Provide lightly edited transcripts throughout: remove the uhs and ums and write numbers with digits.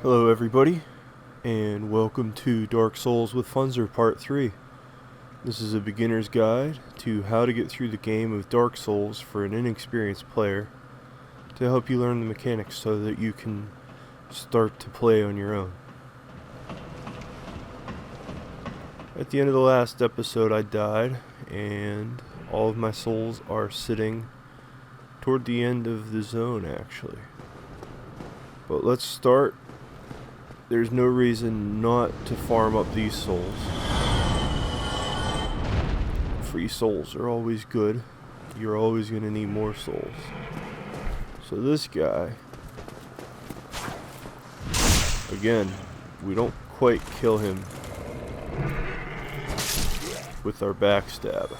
Hello everybody, and welcome to Dark Souls with Funzyr Part 3. This is a beginner's guide to how to get through the game of Dark Souls for an inexperienced player to help you learn the mechanics so that you can start to play on your own. At the end of the last episode I died, and all of my souls are sitting toward the end of the zone actually. But let's start. There's no reason not to farm up these souls. Free souls are always good. You're always going to need more souls. So this guy, again, we don't quite kill him with our backstab.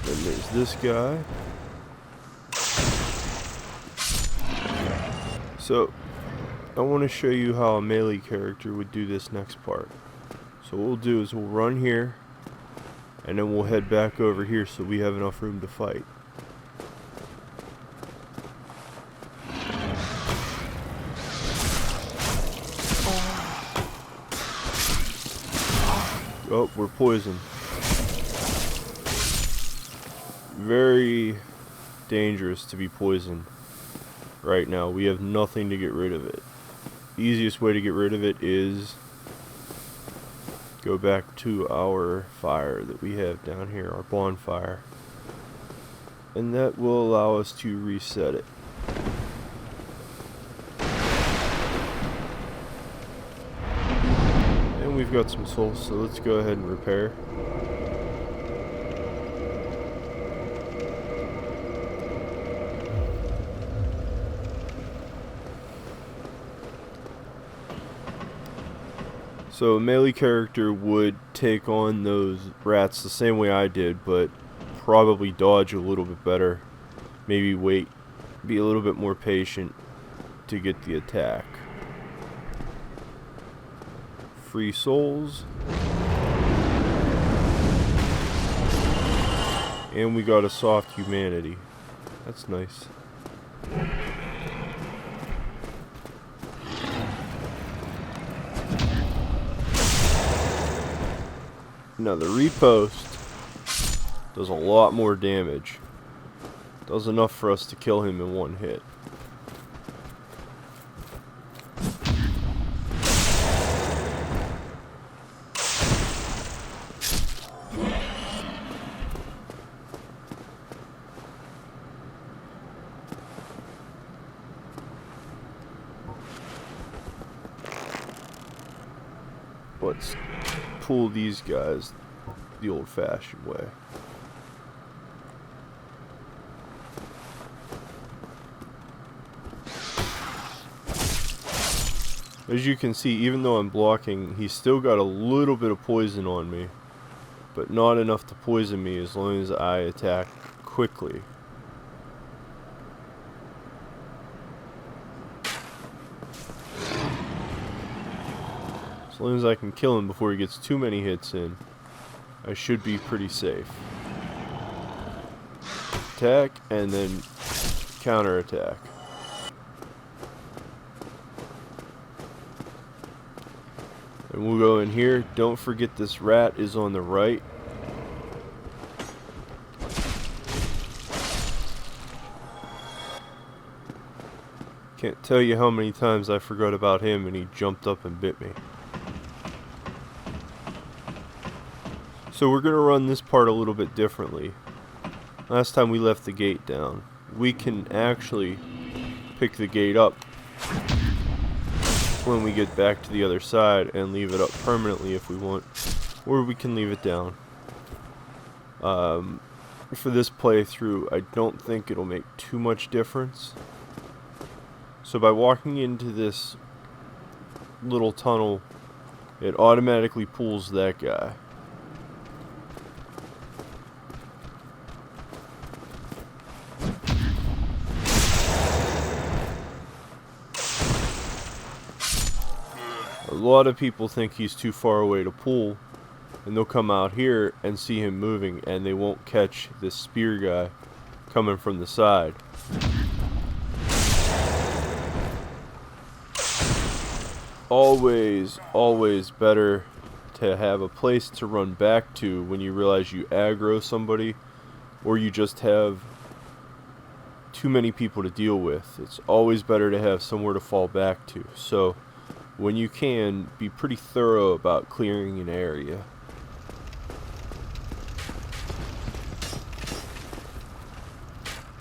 Then there's this guy. So, I want to show you how a melee character would do this next part. So what we'll do is we'll run here, and then we'll head back over here so we have enough room to fight. Oh, we're poisoned. Very dangerous to be poisoned. Right now, we have nothing to get rid of it. The easiest way to get rid of it is go back to our fire that we have down here, our bonfire. And that will allow us to reset it. And we've got some souls, so let's go ahead and repair. So a melee character would take on those rats the same way I did, but probably dodge a little bit better. Maybe wait, be a little bit more patient to get the attack. Free souls. And we got a soft humanity. That's nice. Now the repost does a lot more damage. Does enough for us to kill him in one hit. Let's pull these guys the old-fashioned way. As you can see, even though I'm blocking, he's still got a little bit of poison on me, but not enough to poison me as long as I attack quickly. As long as I can kill him before he gets too many hits in, I should be pretty safe. Attack, and then counter attack. And we'll go in here. Don't forget this rat is on the right. Can't tell you how many times I forgot about him and he jumped up and bit me. So we're going to run this part a little bit differently. Last time we left the gate down. We can actually pick the gate up when we get back to the other side and leave it up permanently if we want. Or we can leave it down. For this playthrough, I don't think it'll make too much difference. So by walking into this little tunnel, it automatically pulls that guy. A lot of people think he's too far away to pull, and they'll come out here and see him moving, and they won't catch this spear guy coming from the side. Always better to have a place to run back to when you realize you aggro somebody or you just have too many people to deal with. It's always better to have somewhere to fall back to. So when you can, be pretty thorough about clearing an area.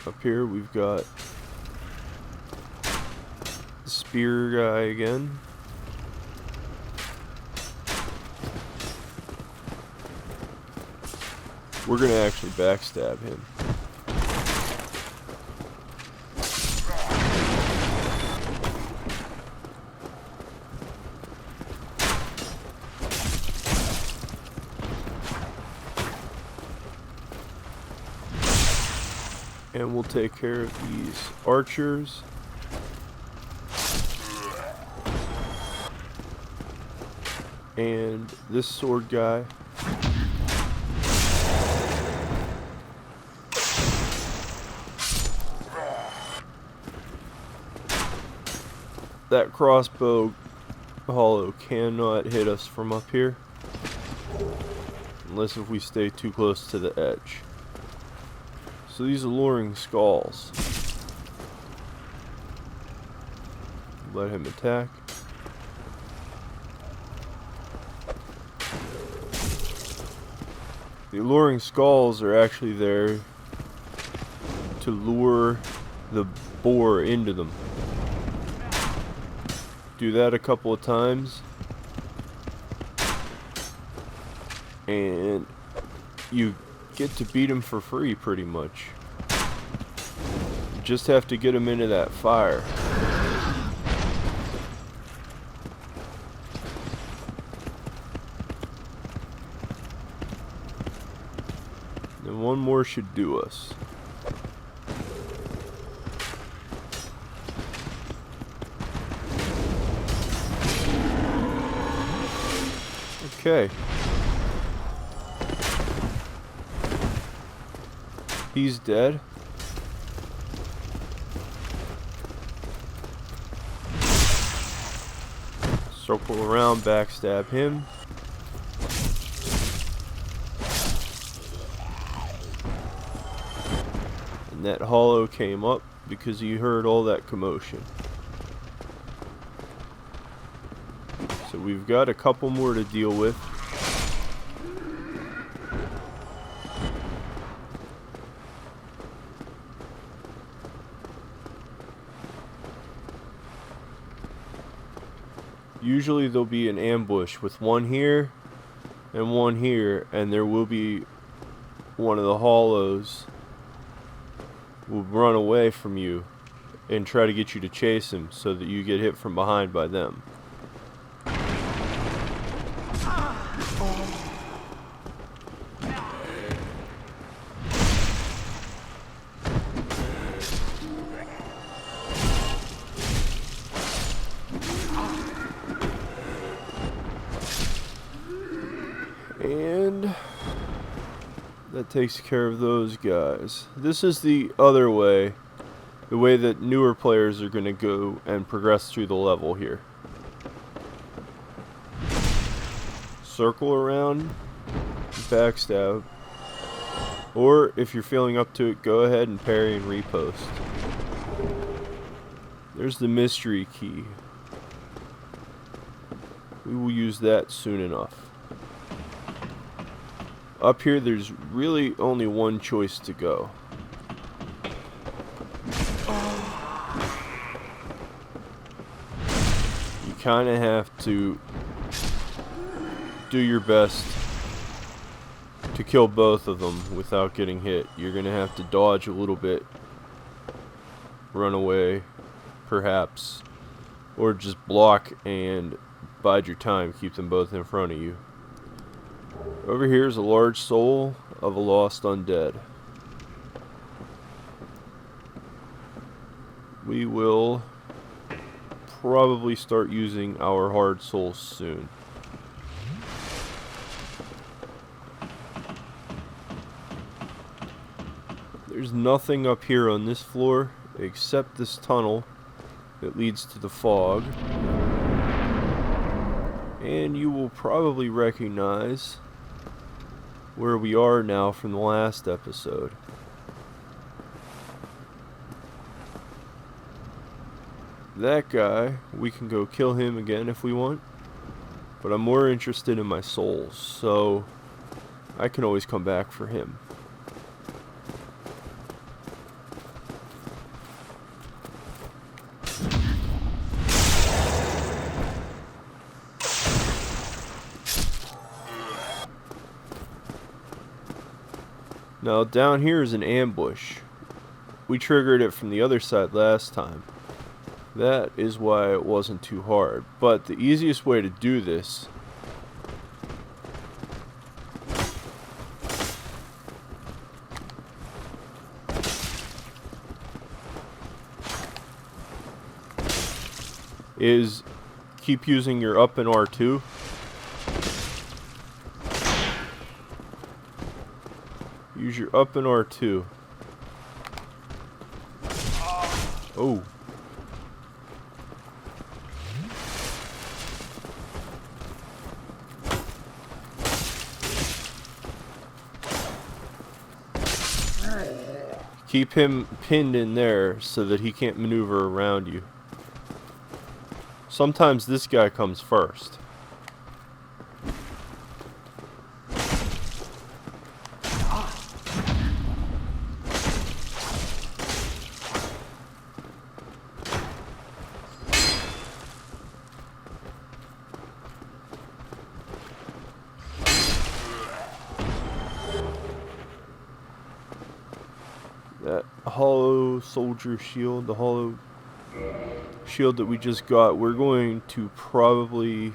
Up here we've got the spear guy again. We're gonna actually backstab him. And we'll take care of these archers. And this sword guy. That crossbow hollow cannot hit us from up here. Unless if we stay too close to the edge. So these alluring skulls. Let him attack. The alluring skulls are actually there to lure the boar into them. Do that a couple of times and you get to beat him for free pretty much. You just have to get him into that fire. And one more should do us. Okay. He's dead. Circle around, backstab him. And that hollow came up because he heard all that commotion. So we've got a couple more to deal with. Usually there'll be an ambush with one here and one here, and there will be one of the hollows will run away from you and try to get you to chase him so that you get hit from behind by them. And that takes care of those guys. This is the other way, the way that newer players are going to go and progress through the level here. Circle around, backstab, or if you're feeling up to it, go ahead and parry and repost. There's the mystery key. We will use that soon enough. Up here, there's really only one choice to go. You kind of have to do your best to kill both of them without getting hit. You're going to have to dodge a little bit, run away, perhaps, or just block and bide your time, keep them both in front of you. Over here is a large soul of a lost undead. We will probably start using our hard souls soon. There's nothing up here on this floor except this tunnel that leads to the fog. And you will probably recognize where we are now from the last episode. That guy, we can go kill him again if we want. But I'm more interested in my souls, so I can always come back for him. Now down here is an ambush. We triggered it from the other side last time. That is why it wasn't too hard. But the easiest way to do this is keep using your up and R2. Use your up and R2. Oh. Keep him pinned in there so that he can't maneuver around you. Sometimes this guy comes first. That hollow soldier shield, the hollow shield that we just got, we're going to probably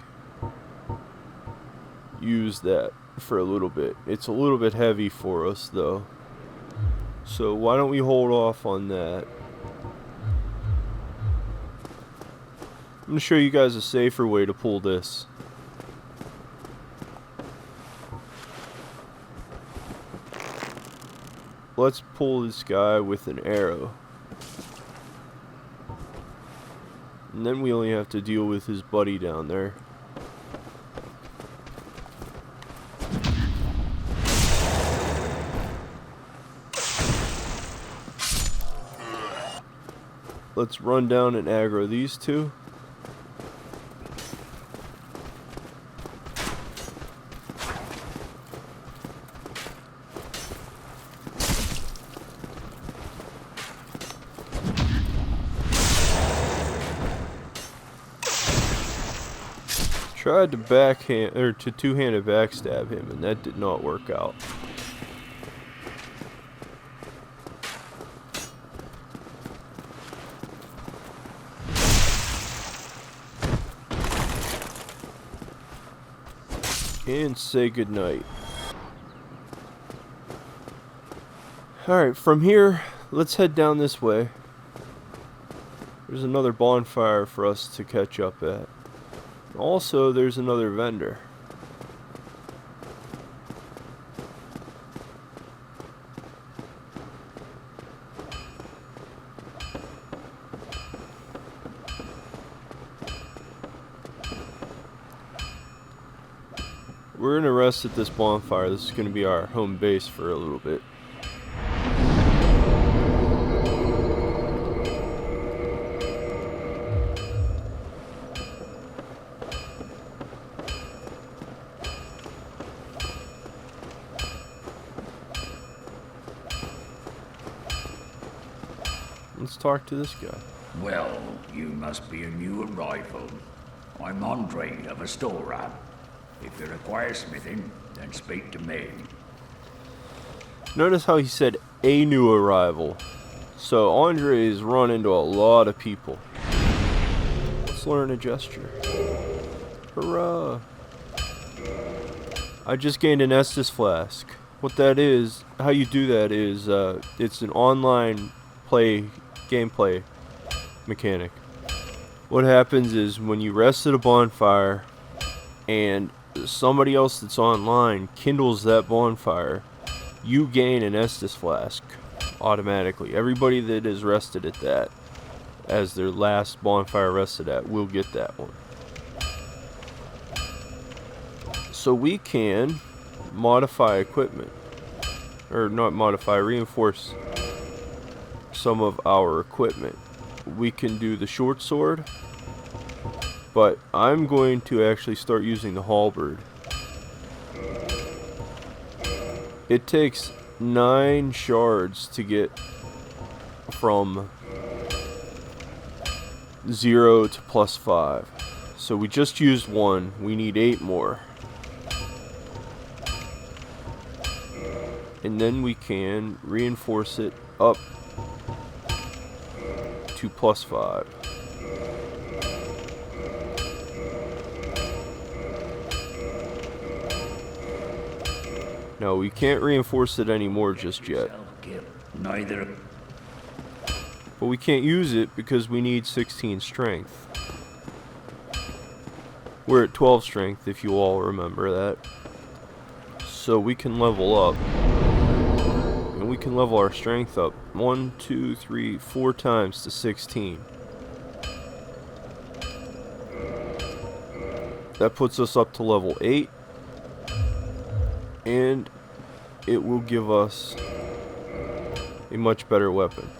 use that for a little bit. It's a little bit heavy for us though, so why don't we hold off on that. I'm going to show you guys a safer way to pull this. Let's pull this guy with an arrow. And then we only have to deal with his buddy down there. Let's run down and aggro these two. Tried to backhand or to two-handed backstab him, and that did not work out. And say goodnight. Alright, from here, let's head down this way. There's another bonfire for us to catch up at. Also, there's another vendor. We're gonna rest at this bonfire. This is gonna be our home base for a little bit. Let's talk to this guy. Well, you must be a new arrival. I'm Andre of Astoran. If you require smithing, then speak to me. Notice how he said a new arrival. So Andre has run into a lot of people. Let's learn a gesture. Hurrah! I just gained an Estus flask. What that is, how you do that is, it's an online gameplay mechanic. What happens is when you rest at a bonfire and somebody else that's online kindles that bonfire, you gain an Estus flask. automatically. Everybody that is rested at that, as their last bonfire rested at, will get that one. So we can modify equipment, or not modify, reinforce some of our equipment. We can do the short sword, but I'm going to actually start using the halberd. It takes 9 shards to get from 0 to +5. So we just used 1. We need 8 more. And then we can reinforce it up to +5. No, we can't reinforce it anymore just yet. Neither. But we can't use it because we need 16 strength. We're at 12 strength, if you all remember that. So we can level up. And we can level our strength up 1, 2, 3, 4 times to 16. That puts us up to level 8. And it will give us a much better weapon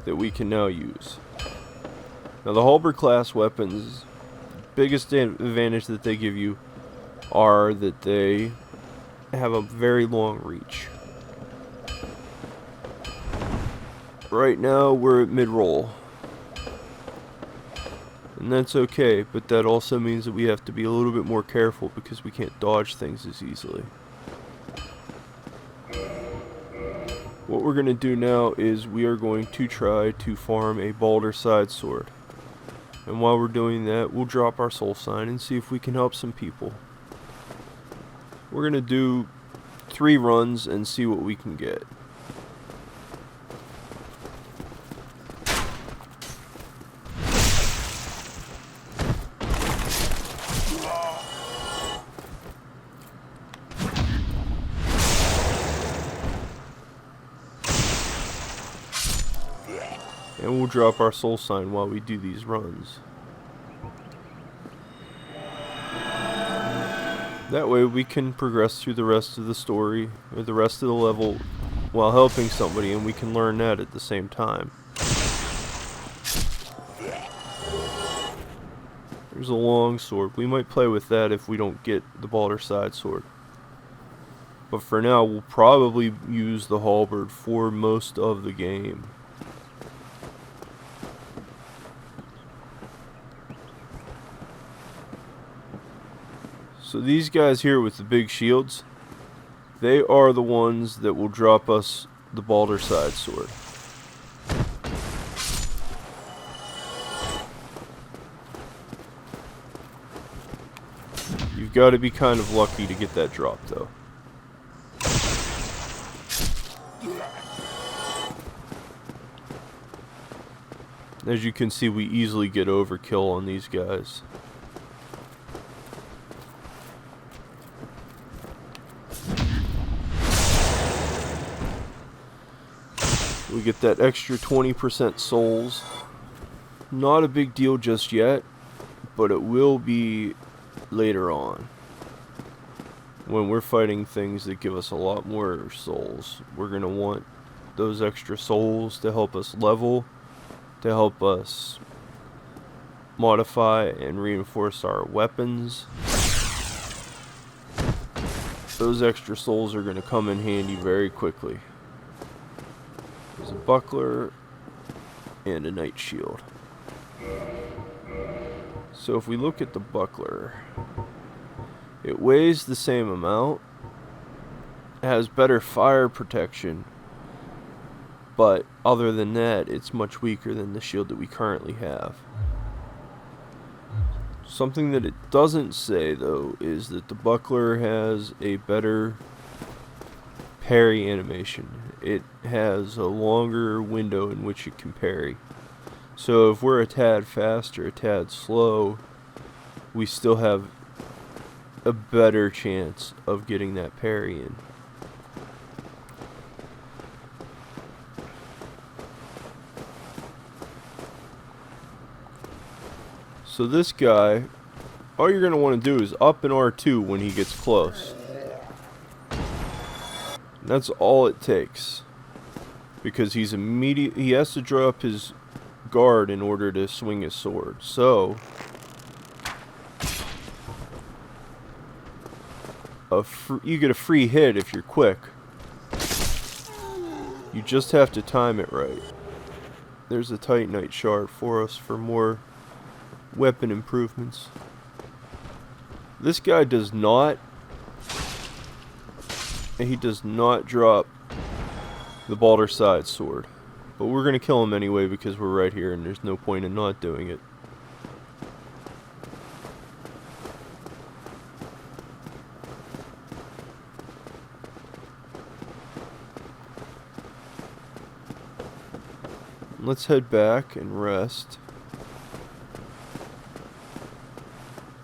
that we can now use. Now the halberd class weapons, biggest advantage that they give you are that they have a very long reach. Right now we're at mid-roll. And that's okay, but that also means that we have to be a little bit more careful because we can't dodge things as easily. What we're going to do now is we are going to try to farm a Balder side sword. And while we're doing that, we'll drop our soul sign and see if we can help some people. We're going to do 3 runs and see what we can get. And we'll drop our soul sign while we do these runs. That way we can progress through the rest of the story, or the rest of the level, while helping somebody, and we can learn that at the same time. There's a long sword. We might play with that if we don't get the Balder side sword. But for now, we'll probably use the halberd for most of the game. So these guys here with the big shields, they are the ones that will drop us the Balder side sword. You've got to be kind of lucky to get that drop though. As you can see, we easily get overkill on these guys. We get that extra 20% souls. Not a big deal just yet, but it will be later on. When we're fighting things that give us a lot more souls, we're going to want those extra souls to help us level, to help us modify and reinforce our weapons. Those extra souls are going to come in handy very quickly. There's a buckler and a knight shield. So if we look at the buckler, it weighs the same amount, has better fire protection, but other than that, it's much weaker than the shield that we currently have. Something that it doesn't say, though, is that the buckler has a better parry animation. It has a longer window in which it can parry. So if we're a tad fast or a tad slow, we still have a better chance of getting that parry in. So this guy, all you're going to want to do is up an R2 when he gets close. And that's all it takes. Because he has to draw up his guard in order to swing his sword. So you get a free hit if you're quick. You just have to time it right. There's a Titanite shard for us for more weapon improvements. This guy does not drop the Balder side sword. But we're going to kill him anyway because we're right here and there's no point in not doing it. Let's head back and rest.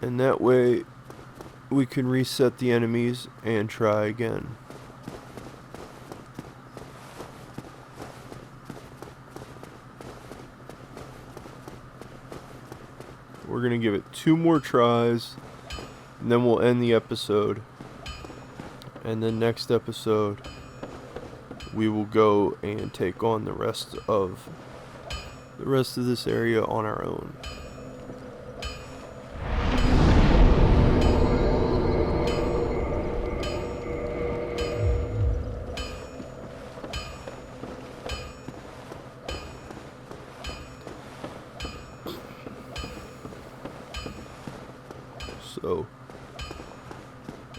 And that way we can reset the enemies and try again. We're going to give it 2 more tries, and then we'll end the episode. And then next episode, we will go and take on the rest of this area on our own. So,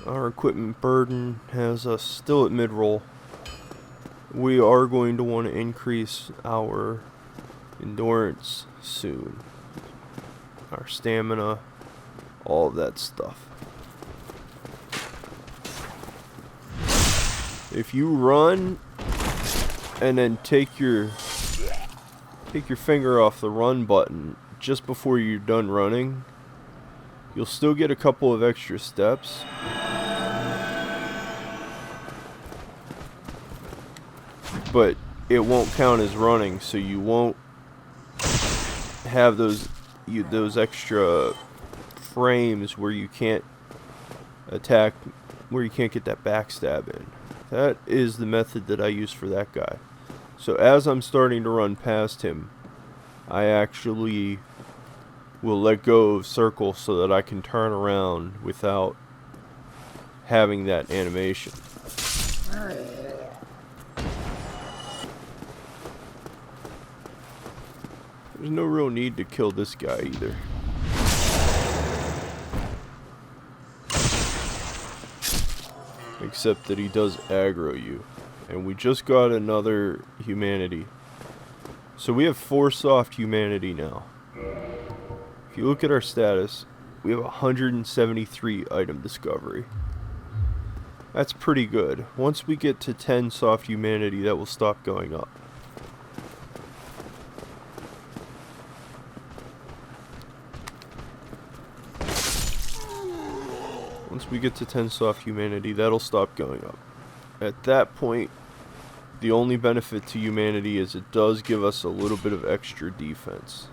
our equipment burden has us still at mid-roll. We are going to want to increase our endurance soon. Our stamina, all of that stuff. If you run and then take your finger off the run button just before you're done running, you'll still get a couple of extra steps. But it won't count as running, so you won't have those extra frames where you can't attack, where you can't get that backstab in. That is the method that I use for that guy. So as I'm starting to run past him, I actually will let go of circle so that I can turn around without having that animation. There's no real need to kill this guy either. Except that he does aggro you. And we just got another humanity. So we have 4 soft humanity now. If you look at our status, we have 173 item discovery. That's pretty good. Once we get to 10 soft humanity, that will stop going up. Once we get to 10 soft humanity, that'll stop going up. At that point, the only benefit to humanity is it does give us a little bit of extra defense.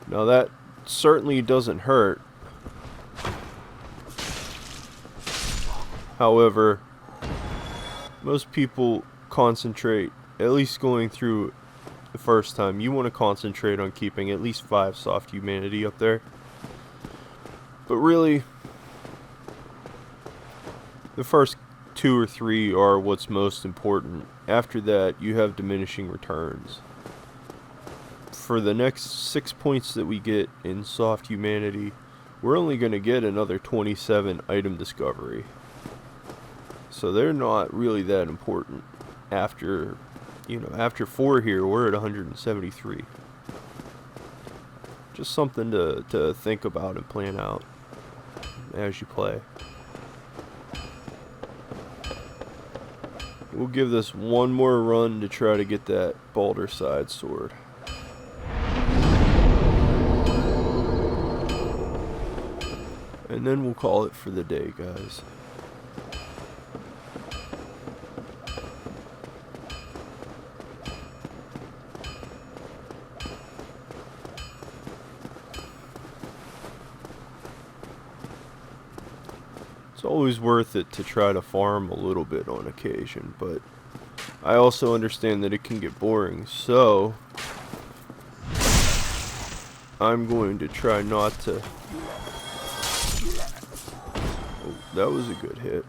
Now that certainly doesn't hurt. However, most people concentrate, at least going through the first time, you want to concentrate on keeping at least 5 soft humanity up there. But really, the first 2 or 3 are what's most important. After that, you have diminishing returns. For the next 6 points that we get in soft humanity, we're only going to get another 27 item discovery. So they're not really that important. After 4 here, we're at 173. Just something to think about and plan out as you play. We'll give this one more run to try to get that Balder side sword. And then we'll call it for the day, guys. It's always worth it to try to farm a little bit on occasion, but I also understand that it can get boring, so I'm going to try not to... Oh, that was a good hit.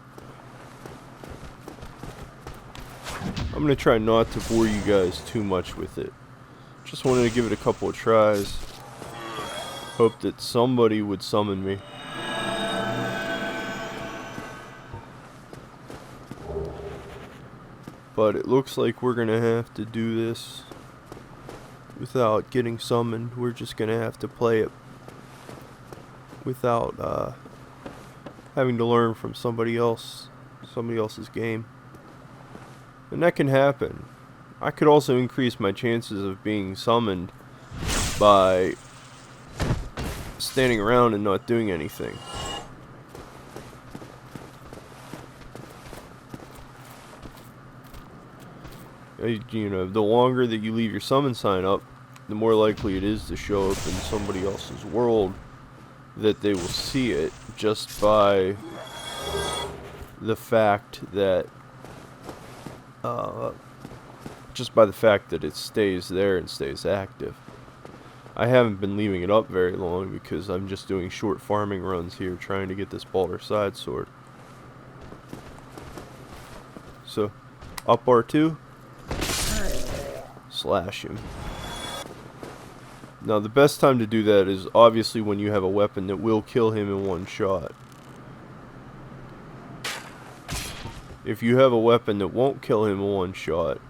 I'm going to try not to bore you guys too much with it. Just wanted to give it a couple of tries. Hope that somebody would summon me. But it looks like we're going to have to do this without getting summoned. We're just going to have to play it without having to learn from somebody else's game. And that can happen. I could also increase my chances of being summoned by standing around and not doing anything. You know, the longer that you leave your summon sign up, the more likely it is to show up in somebody else's world that they will see it just by the fact that it stays there and stays active. I haven't been leaving it up very long because I'm just doing short farming runs here trying to get this Balder side sword. So, up R2, slash him. Now the best time to do that is obviously when you have a weapon that will kill him in one shot. If you have a weapon that won't kill him in one shot,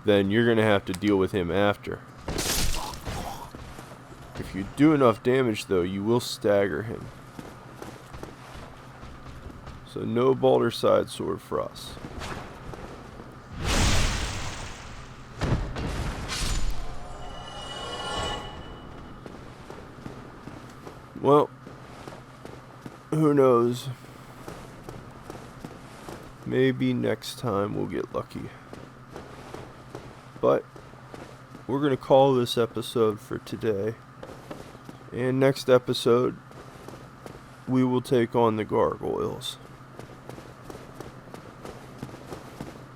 then you're going to have to deal with him after. If you do enough damage though, you will stagger him. So no Balder side sword for us. Well, who knows? Maybe next time we'll get lucky. But we're going to call this episode for today. And next episode, we will take on the gargoyles.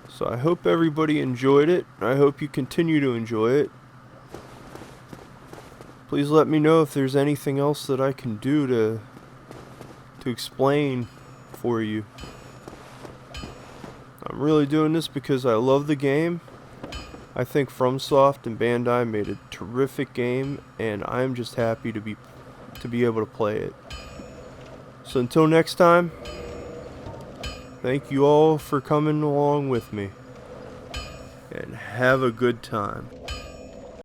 So I hope everybody enjoyed it. I hope you continue to enjoy it. Please let me know if there's anything else that I can do to explain for you. I'm really doing this because I love the game. I think FromSoft and Bandai made a terrific game, and I'm just happy to be able to play it. So until next time, thank you all for coming along with me, and have a good time.